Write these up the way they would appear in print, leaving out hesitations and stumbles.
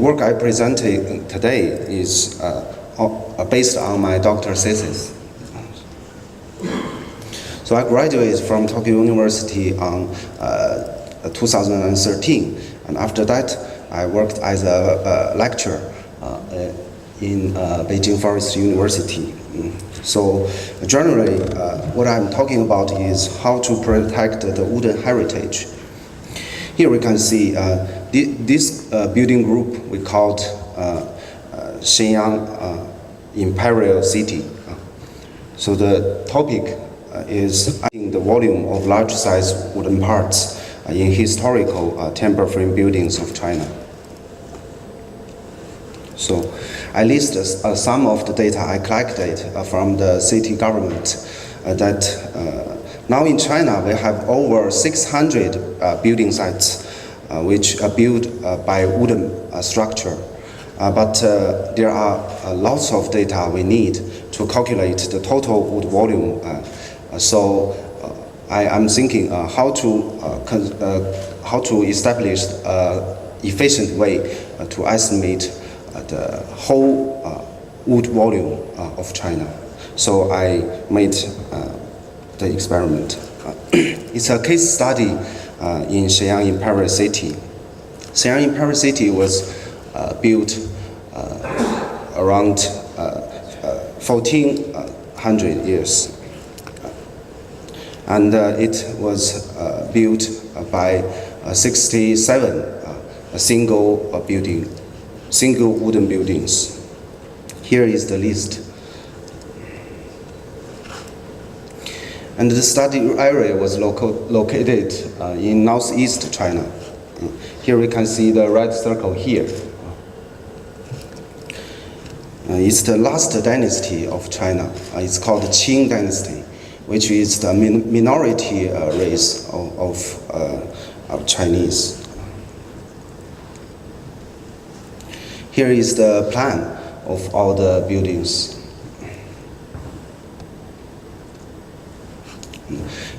work I presented today is based on my doctoral thesis. So I graduated from Tokyo University on 2013, and after that I worked as a lecturer in Beijing Forest University. So generally, what I'm talking about is how to protect the wooden heritage. Here we can see this building group we called Shenyang Imperial City. So the topic is the volume of large-size wooden parts in historical timber frame buildings of China. So I list some of the data I collected from the city government that now in China we have over 600 building sites which are built by wooden structure. But there are lots of data we need to calculate the total wood volume. So I am thinking how to establish an efficient way to estimate the whole wood volume of China. So I made the experiment. It's a case study in Shenyang Imperial City. Shenyang Imperial City was built around 1400 years. And it was built by 67 single wooden buildings. Here is the list. And the study area was located in northeast China. Here we can see the red circle here. It's the last dynasty of China. It's called the Qing dynasty, which is the minority race of Chinese. Here is the plan of all the buildings.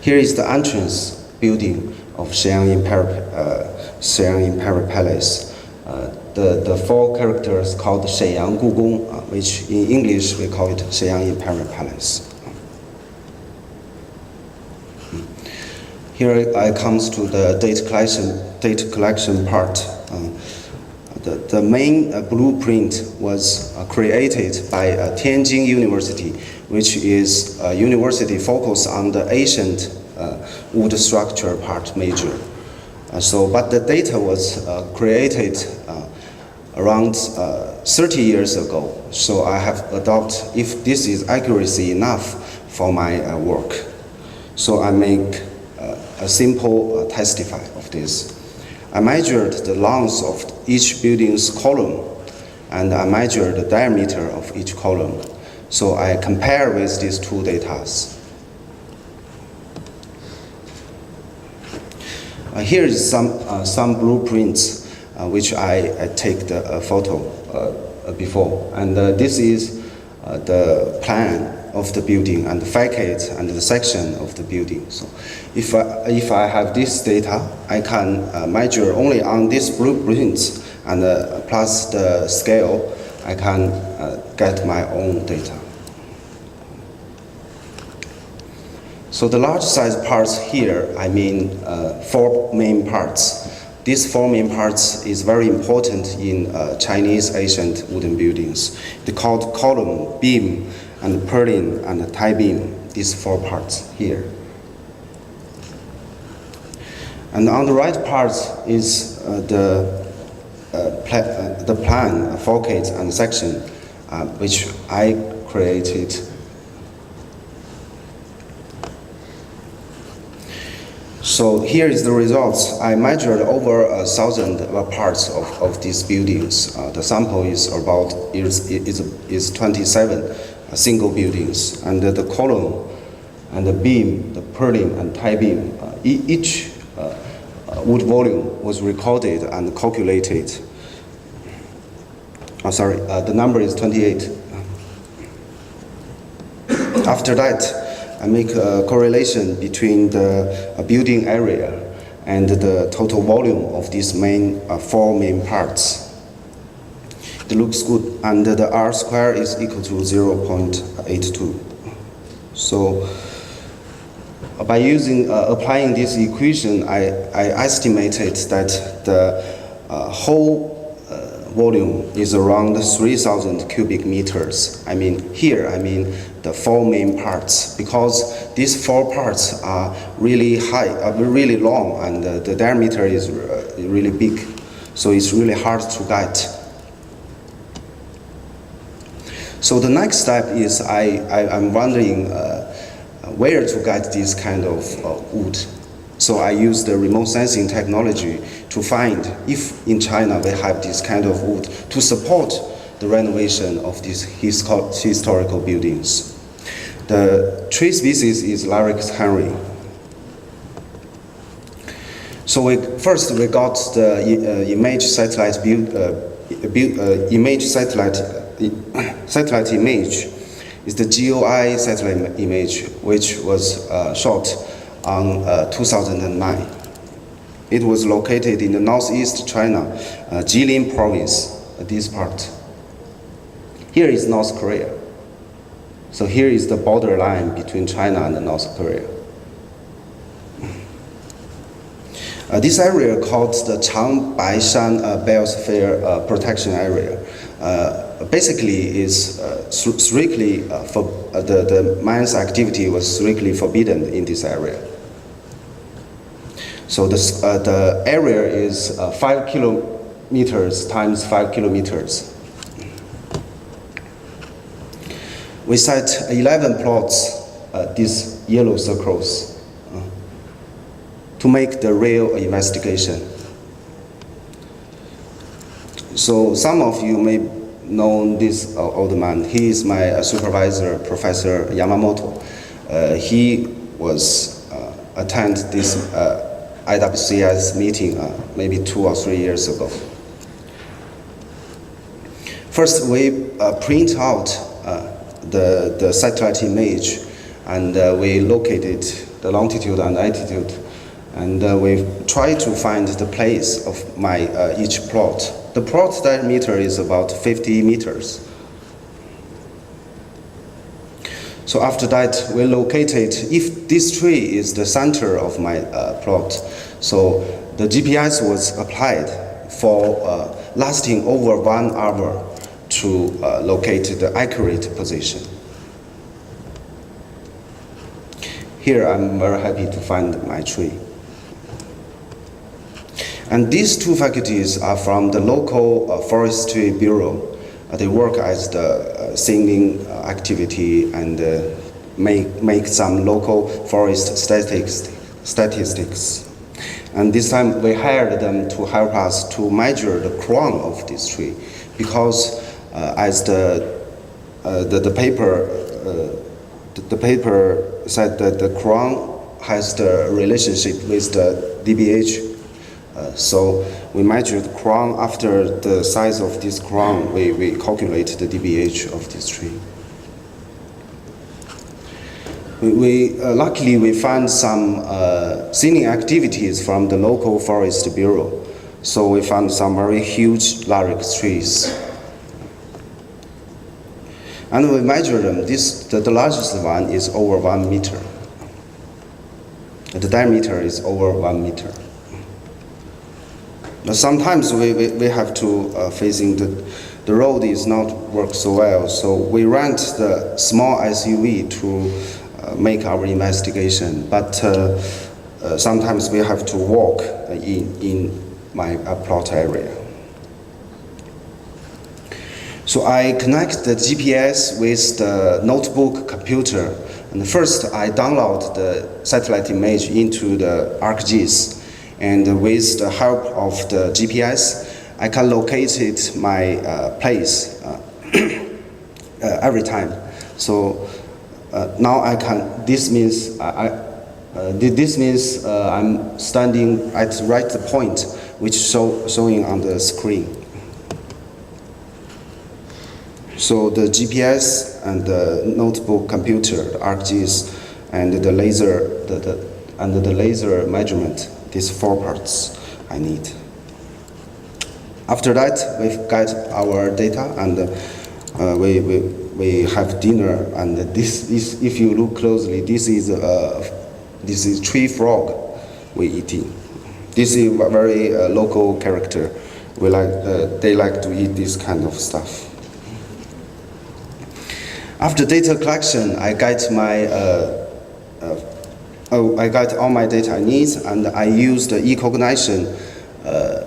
Here is the entrance building of Shenyang Imperial Palace. The four characters called Shenyang Gugong, which in English we call it Shenyang Imperial Palace. Here I comes to the data collection part. The main blueprint was created by Tianjin University, which is a university focused on the ancient wood structure part major. But the data was created around 30 years ago. So I have adopted if this is accuracy enough for my work. So I make a simple testify of this. I measured the length of each building's column, and I measured the diameter of each column. So I compare with these two data. Here is some blueprints which I take the photo before, and this is the plan of the building and the facade and the section of the building. So if I have this data, I can measure only on these blueprints and plus the scale, I can get my own data. So the large size parts here, I mean four main parts. These four main parts is very important in Chinese ancient wooden buildings. They called column, beam, and purlin and tie beam. These four parts here. And on the right part is the plan, facade, and section, which I created. So here is the results. I measured over 1,000 parts of these buildings. The sample is about is 27 single buildings, and the column and the beam, the purlin and tie beam, each wood volume was recorded and calculated. The number is 28. After that, I make a correlation between the building area and the total volume of these four main parts. it looks good, and the R square is equal to 0.82. So by applying this equation, I estimated that the whole volume is around 3,000 cubic meters. I mean the four main parts, because these four parts are really really long, and the diameter is really big, so it's really hard to get. So the next step is I'm wondering where to get this kind of wood. So I use the remote sensing technology to find if in China we have this kind of wood to support the renovation of these historical buildings. The tree species is Larix henry. So we got the image satellite satellite image. Is the GOI satellite image, which was shot on 2009. It was located in the northeast China, Jilin province, this part. Here is North Korea. So here is the borderline between China and North Korea. This area called the Changbaishan Biosphere Protection Area. Basically is strictly for the mine's activity was strictly forbidden in this area. So the area is 5 kilometers times 5 kilometers. We set 11 plots, these yellow circles, to make the real investigation. So some of you may know this old man. He is my supervisor, Professor Yamamoto. He was attend this IWCS meeting maybe 2 or 3 years ago. First, we print out the satellite image, and we located the longitude and altitude, and we try to find the place of each plot. The plot diameter is about 50 meters. So after that, we located, if this tree is the center of my plot, so the GPS was applied for lasting over 1 hour to locate the accurate position. Here I'm very happy to find my tree. And these two faculties are from the local forestry bureau. They work as the singing activity and make some local forest statistics. And this time we hired them to help us to measure the crown of this tree, because as the paper said that the crown has the relationship with the DBH. So we measured the crown. After the size of this crown, we calculate the DBH of this tree. Luckily we found some thinning activities from the local forest bureau. So we found some very huge Larix trees. And we measured them. The largest one is over 1 meter. The diameter is over 1 meter. But sometimes we have to facing the road is not work so well, so we rent the small SUV to make our investigation. But sometimes we have to walk in my plot area. So I connect the GPS with the notebook computer, and first I download the satellite image into the ArcGIS. And with the help of the GPS, I can locate my place every time. So now I can. This means I'm standing at the right point, which showing on the screen. So the GPS and the notebook computer, the ArcGIS, and the laser, the laser measurement. These 4 parts I need. After that, we get our data and we have dinner. And this is, if you look closely, this is tree frog we eating. This is a very local character. They like to eat this kind of stuff. After data collection, I get I got all my data I need, and I used the e-cognition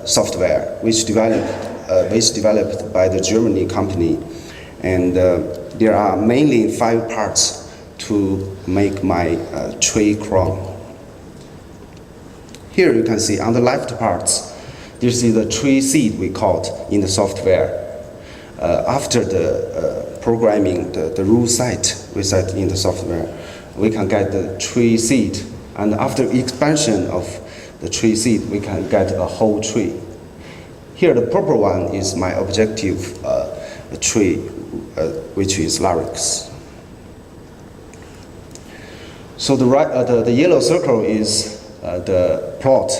software, which developed by the Germany company. And there are mainly 5 parts to make my tree crown. Here you can see on the left parts, this is the tree seed we caught in the software. After the programming, the rule set we set in the software, we can get the tree seed. And after expansion of the tree seed, we can get a whole tree. Here the purple one is my objective tree, which is larynx. So the yellow circle is the plot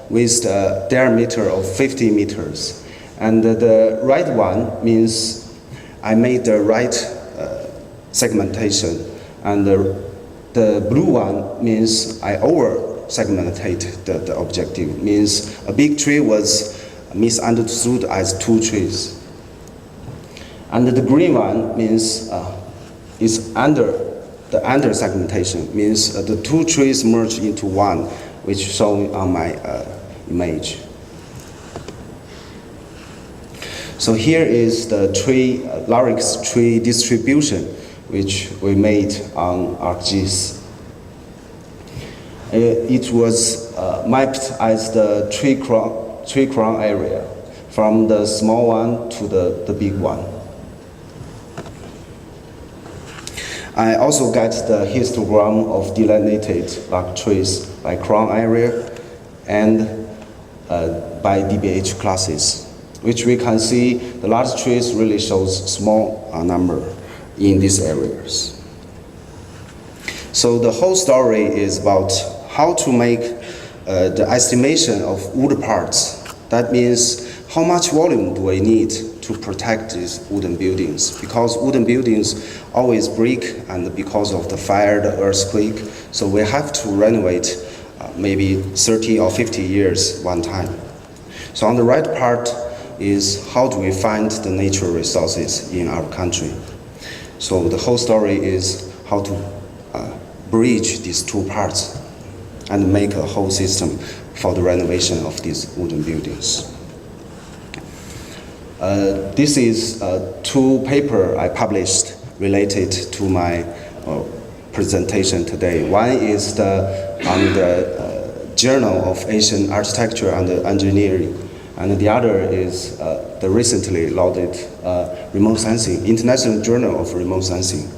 with the diameter of 50 meters. And the right one means I made the right segmentation. And the blue one means I over-segmentate the objective. Means a big tree was misunderstood as 2 trees. And the green one means is the under segmentation, means the 2 trees merge into one, which shown on my image. So here is the larynx tree distribution, which we made on ArcGIS. It was mapped as the tree crown area, from the small one to the big one. I also got the histogram of delineated large trees by crown area and by DBH classes, which we can see the large trees really shows small number in these areas. So the whole story is about how to make the estimation of wood parts. That means how much volume do we need to protect these wooden buildings? Because wooden buildings always break, and because of the fire, the earthquake, so we have to renovate maybe 30 or 50 years one time. So on the right part is how do we find the natural resources in our country. So the whole story is how to bridge these 2 parts and make a whole system for the renovation of these wooden buildings. This is 2 papers I published related to my presentation today. One is on the Journal of Asian Architecture and Engineering, and the other is the recently lauded Remote Sensing, International Journal of Remote Sensing.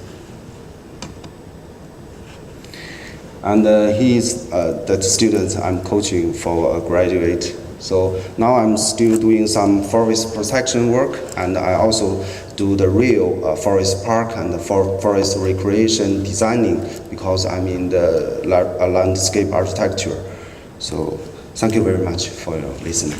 And he is the student I'm coaching for a graduate. So now I'm still doing some forest protection work, and I also do the real forest park and the forest recreation designing, because I'm in the landscape architecture. So thank you very much for your listening.